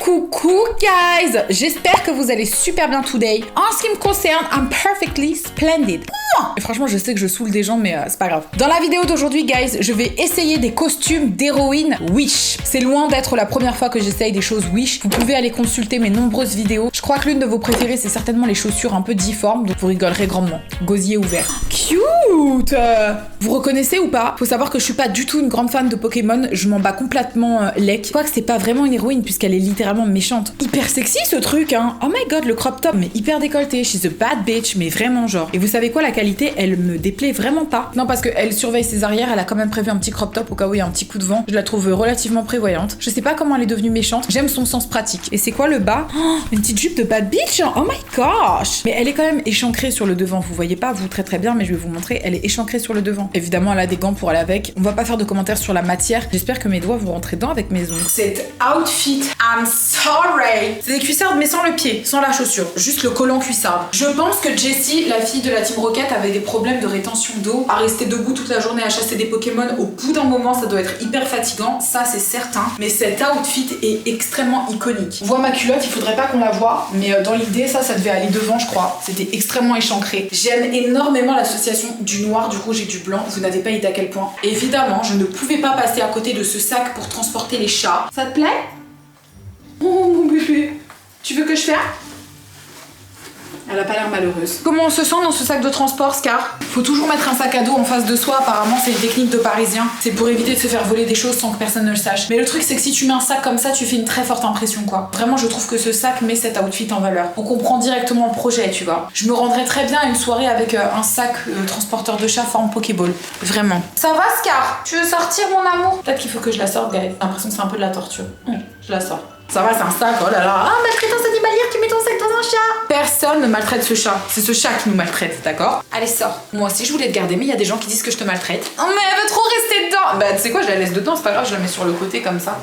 Coucou guys, j'espère que vous allez super bien today. En ce qui me concerne, I'm perfectly splendid. Et franchement, je sais que je saoule des gens, mais c'est pas grave. Dans la vidéo d'aujourd'hui, guys, je vais essayer des costumes d'héroïne Wish. C'est loin d'être la première fois que j'essaye des choses Wish. Vous pouvez aller consulter mes nombreuses vidéos. Je crois que l'une de vos préférées, c'est certainement les chaussures un peu difformes, donc vous rigolerez grandement. Gosier ouvert. Cute. Vous reconnaissez ou pas? Faut savoir que je suis pas du tout une grande fan de Pokémon. Je m'en bats complètement lec. Je crois que c'est pas vraiment une héroïne puisqu'elle est littéralement méchante. Hyper sexy ce truc, hein. Oh my god, le crop top, mais hyper décolleté. She's a bad bitch, mais vraiment genre. Et vous savez quoi, la qualité, elle me déplaît vraiment pas. Non, parce qu'elle surveille ses arrières, elle a quand même prévu un petit crop top au cas où il y a un petit coup de vent. Je la trouve relativement prévoyante. Je sais pas comment elle est devenue méchante. J'aime son sens pratique. Et c'est quoi le bas? Oh, une petite jupe de bad bitch. Oh my gosh. Mais elle est quand même échancrée sur le devant. Vous voyez pas, vous très bien, mais je vais vous montrer. Elle est échancrée sur le devant. Évidemment, elle a des gants pour aller avec. On va pas faire de commentaires sur la matière. J'espère que mes doigts vont rentrer dedans avec mes ongles. Cet outfit, I'm sorry. C'est des cuissardes, mais sans le pied, sans la chaussure. Juste le collant cuissarde. Je pense que Jessie, la fille de la Team Rocket, avait des problèmes de rétention d'eau, à rester debout toute la journée à chasser des Pokémon. Au bout d'un moment, ça doit être hyper fatigant, ça c'est certain. Mais cet outfit est extrêmement iconique. On voit ma culotte, il faudrait pas qu'on la voie, mais dans l'idée, ça devait aller devant, je crois. C'était extrêmement échancré. J'aime énormément l'association du noir, du rouge et du blanc. Vous n'avez pas idée à quel point. Et évidemment, je ne pouvais pas passer à côté de ce sac pour transporter les chats. Ça te plaît? Oh mon bébé, tu veux que je fasse? Elle a pas l'air malheureuse. Comment on se sent dans ce sac de transport, Scar? Faut toujours mettre un sac à dos en face de soi, apparemment c'est une technique de parisien. C'est pour éviter de se faire voler des choses sans que personne ne le sache. Mais le truc c'est que si tu mets un sac comme ça, tu fais une très forte impression quoi. Vraiment je trouve que ce sac met cet outfit en valeur. On comprend directement le projet, tu vois. Je me rendrais très bien à une soirée avec un sac transporteur de chat forme Pokéball. Vraiment. Ça va, Scar? Tu veux sortir, mon amour? Peut-être qu'il faut que je la sorte, guys. J'ai l'impression que c'est un peu de la torture. Je la sors. Ça va, c'est un sac, oh là là. Ah, maltraitance animalière, tu mets ton sac dans un chat. Personne ne maltraite ce chat. C'est ce chat qui nous maltraite, d'accord? Allez, sors. Moi aussi, je voulais te garder, mais il y a des gens qui disent que je te maltraite. Oh, mais elle veut trop rester dedans. Bah, tu sais quoi, je la laisse dedans, c'est pas grave, je la mets sur le côté comme ça.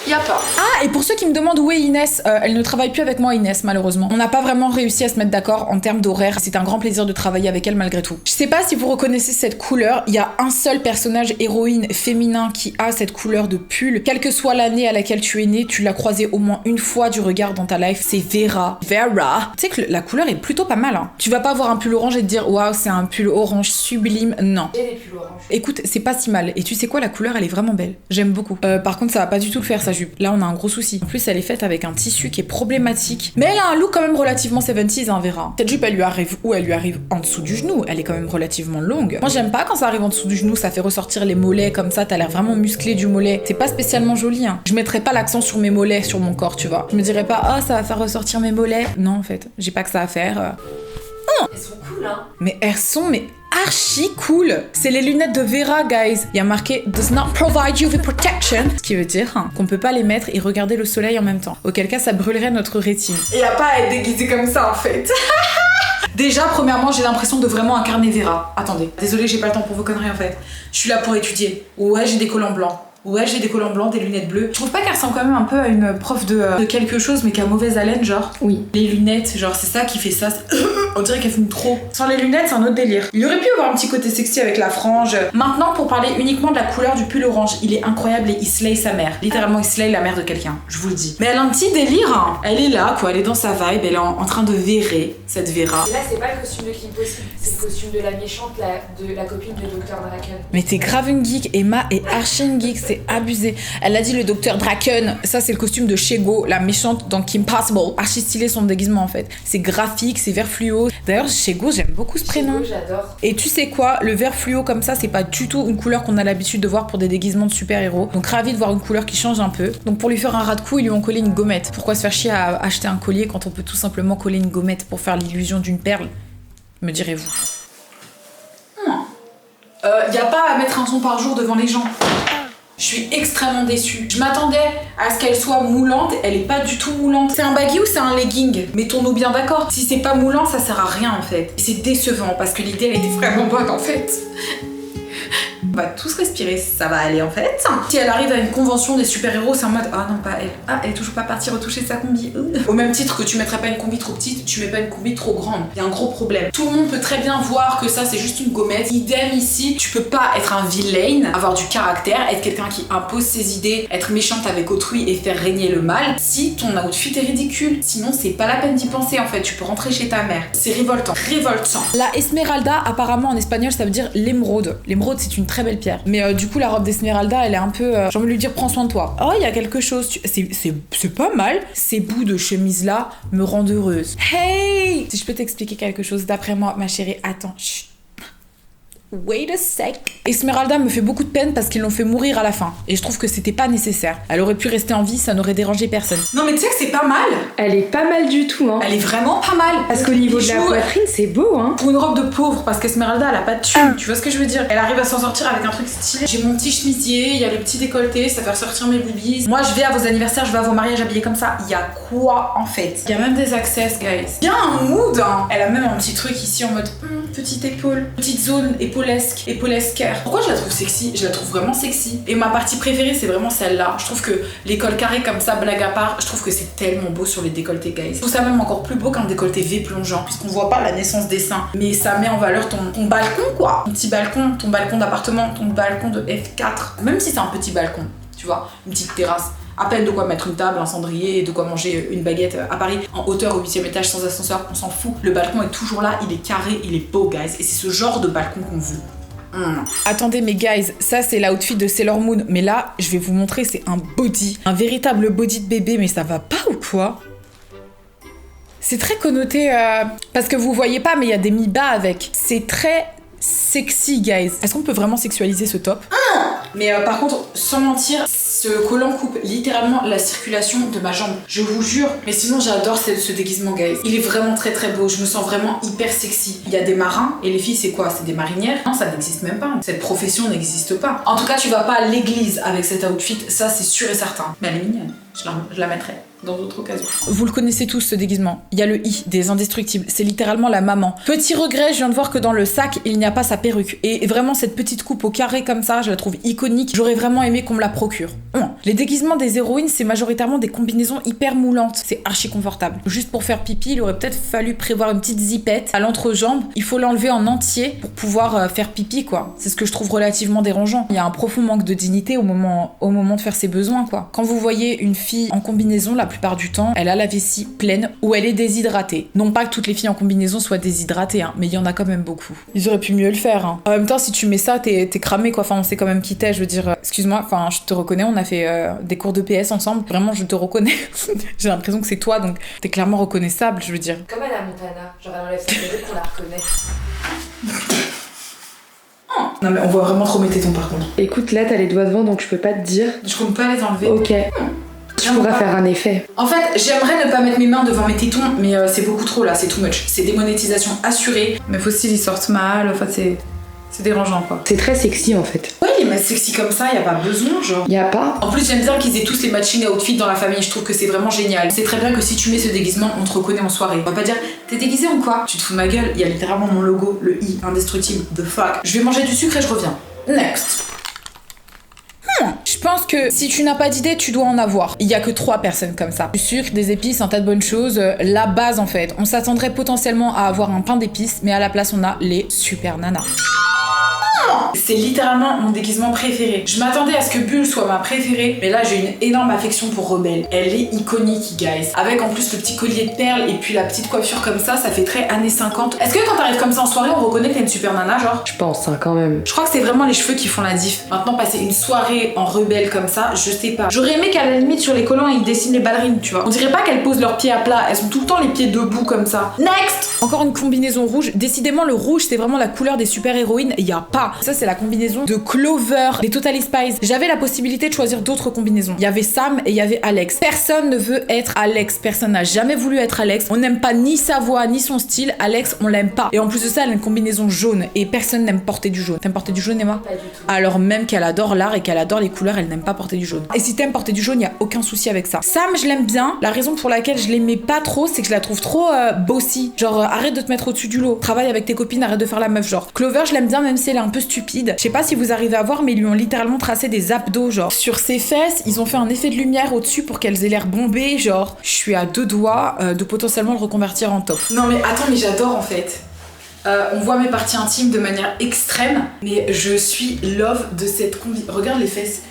Y a pas. Ah, et pour ceux qui me demandent où est Inès, elle ne travaille plus avec moi, Inès, malheureusement. On n'a pas vraiment réussi à se mettre d'accord en termes d'horaire. C'est un grand plaisir de travailler avec elle malgré tout. Je sais pas si vous reconnaissez cette couleur. Il y a un seul personnage héroïne féminin qui a cette couleur de pull. Quelle que soit l'année à laquelle tu es né, tu l'as croisée au moins une fois du regard dans ta life. C'est Vera. Vera. Tu sais que la couleur est plutôt pas mal, hein. Tu vas pas avoir un pull orange et te dire waouh, c'est un pull orange sublime. Non. J'ai des pulls orange. Écoute, c'est pas si mal. Et tu sais quoi, la couleur, elle est vraiment belle. J'aime beaucoup. Par contre, ça va pas du tout le faire, sa jupe. Là, on a un gros souci. En plus, elle est faite avec un tissu qui est problématique. Mais elle a un look quand même relativement 70s, hein, Vera. Cette jupe, elle lui arrive où? Elle lui arrive en dessous du genou. Elle est quand même relativement longue. Moi, j'aime pas quand ça arrive en dessous du genou. Ça fait ressortir les mollets comme ça. T'as l'air vraiment musclé du mollet. C'est pas spécialement joli, hein. Je mettrais pas l'accent sur mes mollets, sur mon corps, tu vois. Je me dirais pas, ah, ça va faire ressortir mes mollets. Non, en fait, j'ai pas que ça à faire. Elles sont cool, hein. Mais elles sont, archi cool. C'est les lunettes de Vera, guys. Il y a marqué does not provide UV protection, ce qui veut dire qu'on peut pas les mettre et regarder le soleil en même temps. Auquel cas, ça brûlerait notre rétine. Et y a pas à être déguisé comme ça, en fait. Déjà, premièrement, j'ai l'impression de vraiment incarner Vera. Attendez, désolée, j'ai pas le temps pour vos conneries, en fait. Je suis là pour étudier. Ouais, j'ai des collants blancs. Ouais, j'ai des collants blancs, des lunettes bleues. Je trouve pas qu'elle ressemble quand même un peu à une prof de quelque chose, mais qui a mauvaise haleine, genre? Oui. Les lunettes, genre, c'est ça qui fait ça. On dirait qu'elle fume trop. Sans les lunettes, c'est un autre délire. Il aurait pu avoir un petit côté sexy avec la frange. Maintenant, pour parler uniquement de la couleur du pull orange, il est incroyable et il slay sa mère. Littéralement, il slay la mère de quelqu'un, je vous le dis. Mais elle a un petit délire, hein. Elle est là, quoi, elle est dans sa vibe, elle est en train de verrer, cette Vera. Et là, c'est pas le costume de Kim Possible, c'est le costume de la méchante, de la copine de Dr. Draken. Mais t'es grave une geek, Emma est archi une geek, c'est abusé. Elle a dit le docteur Draken, ça c'est le costume de Shego, la méchante dans Kim Possible. Archi stylé son déguisement en fait. C'est graphique, c'est vert fluo. D'ailleurs, Shego, j'aime beaucoup ce prénom. Shego, j'adore. Et tu sais quoi, le vert fluo comme ça, c'est pas du tout une couleur qu'on a l'habitude de voir pour des déguisements de super-héros. Donc ravi de voir une couleur qui change un peu. Donc pour lui faire un ras de cou, ils lui ont collé une gommette. Pourquoi se faire chier à acheter un collier quand on peut tout simplement coller une gommette pour faire l'illusion d'une perle, me direz-vous? Y a pas à mettre un son par jour devant les gens. Je suis extrêmement déçue. Je m'attendais à ce qu'elle soit moulante, elle est pas du tout moulante. C'est un baggy ou c'est un legging? Mettons-nous bien d'accord. Si c'est pas moulant, ça sert à rien en fait. Et c'est décevant parce que l'idée elle était vraiment bonne en fait. On va tous respirer, ça va aller en fait. Si elle arrive à une convention des super-héros, c'est en mode ah non pas elle. Ah elle est toujours pas partie retoucher sa combi. Au même titre que tu mettrais pas une combi trop petite, tu mets pas une combi trop grande. Il y a un gros problème. Tout le monde peut très bien voir que ça c'est juste une gommette. Idem ici, tu peux pas être un vilain, avoir du caractère, être quelqu'un qui impose ses idées, être méchante avec autrui et faire régner le mal si ton outfit est ridicule. Sinon c'est pas la peine d'y penser en fait, tu peux rentrer chez ta mère. C'est révoltant, révoltant. La Esmeralda apparemment en espagnol ça veut dire l'émeraude. L'émeraude c'est une très belle pierre. Mais du coup la robe d'Esmeralda elle est un peu, j'ai envie de lui dire prends soin de toi. Oh il y a quelque chose, c'est pas mal. Ces bouts de chemise là me rendent heureuse. Hey, si je peux t'expliquer quelque chose d'après moi ma chérie, attends, chut. Wait a sec. Esmeralda me fait beaucoup de peine parce qu'ils l'ont fait mourir à la fin. Et je trouve que c'était pas nécessaire. Elle aurait pu rester en vie, ça n'aurait dérangé personne. Non mais tu sais que c'est pas mal. Elle est pas mal du tout, hein. Elle est vraiment pas mal. Parce qu'au niveau de la poitrine, c'est beau, hein. Pour une robe de pauvre, parce qu'Esmeralda elle a pas de thune. Tu vois ce que je veux dire? Elle arrive à s'en sortir avec un truc stylé. J'ai mon petit chemisier, il y a le petit décolleté, ça fait ressortir mes boobies. Moi je vais à vos anniversaires, je vais à vos mariages habillés comme ça. Il y a quoi en fait? Il y a même des access, guys. Il y a un mood, hein. Elle a même un petit truc ici en mode petite épaule, petite zone épaulesque. Pourquoi je la trouve sexy? Je la trouve vraiment sexy. Et ma partie préférée, c'est vraiment celle-là. Je trouve que les cols carrés comme ça, blague à part, je trouve que c'est tellement beau sur les décolletés, guys. Je trouve ça même encore plus beau qu'un décolleté V plongeant, puisqu'on voit pas la naissance des seins. Mais ça met en valeur ton balcon, quoi. Ton petit balcon, ton balcon d'appartement, ton balcon de F4. Même si c'est un petit balcon, tu vois, une petite terrasse. À peine de quoi mettre une table, un cendrier, de quoi manger une baguette à Paris, en hauteur au 8e étage sans ascenseur, on s'en fout. Le balcon est toujours là, il est carré, il est beau, guys. Et c'est ce genre de balcon qu'on veut. Attendez mes guys, ça c'est l'outfit de Sailor Moon, mais là je vais vous montrer, c'est un body, un véritable body de bébé, mais ça va pas ou quoi? C'est très connoté, parce que vous voyez pas, mais il y a des mi-bas avec. C'est très sexy, guys. Est-ce qu'on peut vraiment sexualiser ce top? Mais par contre, sans mentir, ce collant coupe littéralement la circulation de ma jambe. Je vous jure. Mais sinon, j'adore ce déguisement, guys. Il est vraiment très très beau. Je me sens vraiment hyper sexy. Il y a des marins. Et les filles, c'est quoi? C'est des marinières? Non, ça n'existe même pas. Cette profession n'existe pas. En tout cas, tu vas pas à l'église avec cet outfit. Ça, c'est sûr et certain. Mais elle est mignonne. Je la mettrai dans d'autres occasions. Vous le connaissez tous ce déguisement. Il y a le I des indestructibles. C'est littéralement la maman. Petit regret, je viens de voir que dans le sac, il n'y a pas sa perruque. Et vraiment, cette petite coupe au carré comme ça, je la trouve iconique. J'aurais vraiment aimé qu'on me la procure. Les déguisements des héroïnes, c'est majoritairement des combinaisons hyper moulantes. C'est archi confortable. Juste pour faire pipi, il aurait peut-être fallu prévoir une petite zippette à l'entrejambe. Il faut l'enlever en entier pour pouvoir faire pipi, quoi. C'est ce que je trouve relativement dérangeant. Il y a un profond manque de dignité au moment de faire ses besoins, quoi. Quand vous voyez une fille en combinaison, la plupart du temps, elle a la vessie pleine ou elle est déshydratée. Non pas que toutes les filles en combinaison soient déshydratées, hein, mais il y en a quand même beaucoup. Ils auraient pu mieux le faire, hein. En même temps, si tu mets ça, t'es cramé, quoi. Enfin, on s'est quand même quitté, je veux dire, excuse-moi, enfin, je te reconnais, on a fait des cours de PS ensemble. Vraiment, je te reconnais. J'ai l'impression que c'est toi, donc t'es clairement reconnaissable, je veux dire. Comme à la Montana, genre elle enlève sa perruque, on la reconnaît. Non mais on voit vraiment trop mes tétons par contre. Écoute, là t'as les doigts devant donc je peux pas te dire. Je compte pas les enlever. Ok. Tu pourras faire un effet. En fait, j'aimerais ne pas mettre mes mains devant mes tétons, mais c'est beaucoup trop là, c'est too much. C'est démonétisation assurée. Mes fossiles ils sortent mal, enfin c'est dérangeant quoi. C'est très sexy en fait. Ouais, les masses sexy comme ça, y a pas besoin genre. Y a pas. En plus, j'aime bien qu'ils aient tous les matching outfits dans la famille, je trouve que c'est vraiment génial. C'est très bien que si tu mets ce déguisement, on te reconnaît en soirée. On va pas dire t'es déguisé en quoi? Tu te fous de ma gueule, y a littéralement mon logo, le I, indestructible, the fuck. Je vais manger du sucre et je reviens. Next. Je pense que si tu n'as pas d'idée, tu dois en avoir. Il y a que 3 personnes comme ça. Du sucre, des épices, un tas de bonnes choses. La base en fait. On s'attendrait potentiellement à avoir un pain d'épices, mais à la place on a les super nanas. C'est littéralement mon déguisement préféré. Je m'attendais à ce que Bulle soit ma préférée, mais là j'ai une énorme affection pour Rebelle. Elle est iconique, guys. Avec en plus le petit collier de perles et puis la petite coiffure comme ça fait très années 50. Est-ce que quand t'arrives comme ça en soirée, on reconnaît que t'es une super nana, genre? Je pense, hein, quand même. Je crois que c'est vraiment les cheveux qui font la diff. Maintenant, passer une soirée en Rebelle comme ça, je sais pas. J'aurais aimé qu'à la limite sur les collants, ils dessinent les ballerines, tu vois. On dirait pas qu'elles posent leurs pieds à plat, elles ont tout le temps les pieds debout comme ça. Next! Encore une combinaison rouge. Décidément, le rouge, c'est vraiment la couleur des super-héroïnes. Y a pas. Ça, c'est la combinaison de Clover, des Totally Spies. J'avais la possibilité de choisir d'autres combinaisons. Il y avait Sam et il y avait Alex. Personne ne veut être Alex. Personne n'a jamais voulu être Alex. On n'aime pas ni sa voix, ni son style. Alex, on l'aime pas. Et en plus de ça, elle a une combinaison jaune. Et personne n'aime porter du jaune. T'aimes porter du jaune, Emma? Pas du tout. Alors même qu'elle adore l'art et qu'elle adore les couleurs, elle n'aime pas porter du jaune. Et si t'aimes porter du jaune, y a aucun souci avec ça. Sam, je l'aime bien. La raison pour laquelle je l'aimais pas trop, c'est que je la trouve trop bossy. Genre, arrête de te mettre au-dessus du lot. Travaille avec tes copines, arrête de faire la meuf, genre. Clover, je l'aime bien, même si elle est un peu stupide. stupide. Je sais pas si vous arrivez à voir, mais ils lui ont littéralement tracé des abdos, genre. Sur ses fesses, ils ont fait un effet de lumière au-dessus pour qu'elles aient l'air bombées, genre. Je suis à 2 doigts de potentiellement le reconvertir en top. Non mais attends, mais j'adore en fait. On voit mes parties intimes de manière extrême, mais je suis love de cette combi. Regarde les fesses.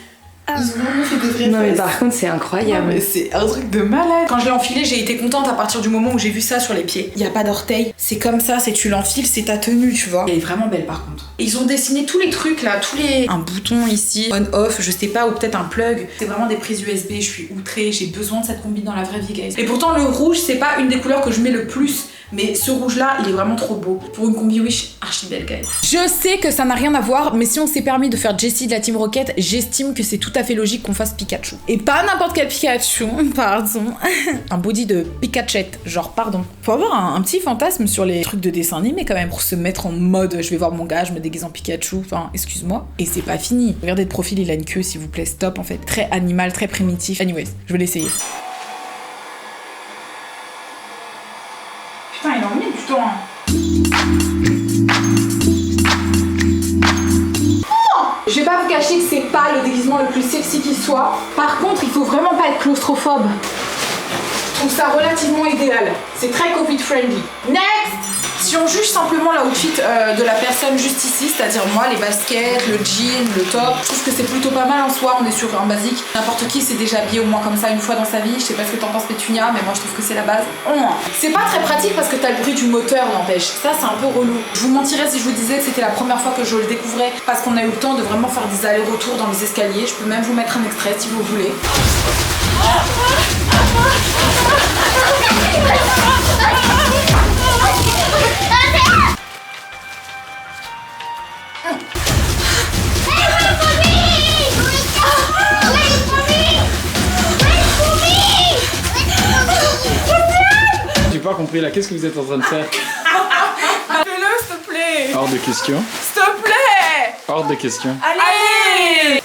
Ils ont vraiment fait des vraies fesses. Non mais par contre c'est incroyable. Non, mais c'est un truc de malade. Quand je l'ai enfilé, j'ai été contente à partir du moment où j'ai vu ça sur les pieds. Il y a pas d'orteil, c'est comme ça, c'est tu l'enfiles, c'est ta tenue, tu vois. Elle est vraiment belle par contre. Et ils ont dessiné tous les trucs là, un bouton ici, on-off, je sais pas, ou peut-être un plug. C'est vraiment des prises USB, je suis outrée, j'ai besoin de cette combi dans la vraie vie, guys. Et pourtant le rouge, c'est pas une des couleurs que je mets le plus. Mais ce rouge-là, il est vraiment trop beau. Pour une combi Wish, archi belle, guys. Je sais que ça n'a rien à voir, mais si on s'est permis de faire Jessie de la Team Rocket, j'estime que c'est tout à fait logique qu'on fasse Pikachu. Et pas n'importe quel Pikachu, pardon. Un body de Pikachette, genre pardon. Faut avoir un petit fantasme sur les trucs de dessin animé quand même, pour se mettre en mode je vais voir mon gars, je me déguise en Pikachu, enfin excuse-moi. Et c'est pas fini. Regardez de profil, il a une queue s'il vous plaît, stop en fait. Très animal, très primitif. Anyways, je vais l'essayer. Putain, il en met du temps. Je vais pas vous cacher que c'est pas le déguisement le plus sexy qui soit. Par contre, il faut vraiment pas être claustrophobe. Je trouve ça relativement idéal. C'est très Covid-friendly. Next! Si on juge simplement l'outfit de la personne juste ici, c'est-à-dire moi, les baskets, le jean, le top, je trouve que c'est plutôt pas mal en soi, on est sur un basique. N'importe qui s'est déjà habillé au moins comme ça une fois dans sa vie, je sais pas ce que t'en penses Pétunia, mais moi je trouve que c'est la base. C'est pas très pratique parce que t'as le bruit du moteur, n'empêche. Ça c'est un peu relou. Je vous mentirais si je vous disais que c'était la première fois que je le découvrais parce qu'on a eu le temps de vraiment faire des allers-retours dans les escaliers. Je peux même vous mettre un extrait si vous voulez. J'ai pas compris là, qu'est-ce que vous êtes en train de faire? Fais-le s'il te plaît. Hors de question. S'il te plaît. Hors de question. Allez.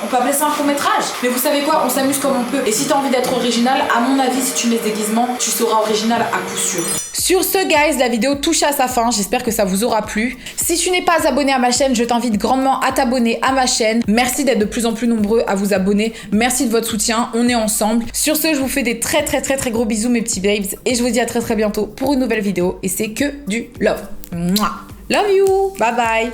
On peut appeler ça un court-métrage. Mais vous savez quoi, on s'amuse comme on peut. Et si t'as envie d'être original, à mon avis, si tu mets ce déguisement, tu seras original à coup sûr. Sur ce, guys, la vidéo touche à sa fin. J'espère que ça vous aura plu. Si tu n'es pas abonné à ma chaîne, je t'invite grandement à t'abonner à ma chaîne. Merci d'être de plus en plus nombreux à vous abonner. Merci de votre soutien. On est ensemble. Sur ce, je vous fais des très gros bisous, mes petits babes. Et je vous dis à très bientôt pour une nouvelle vidéo. Et c'est que du love. Mouah. Love you. Bye bye.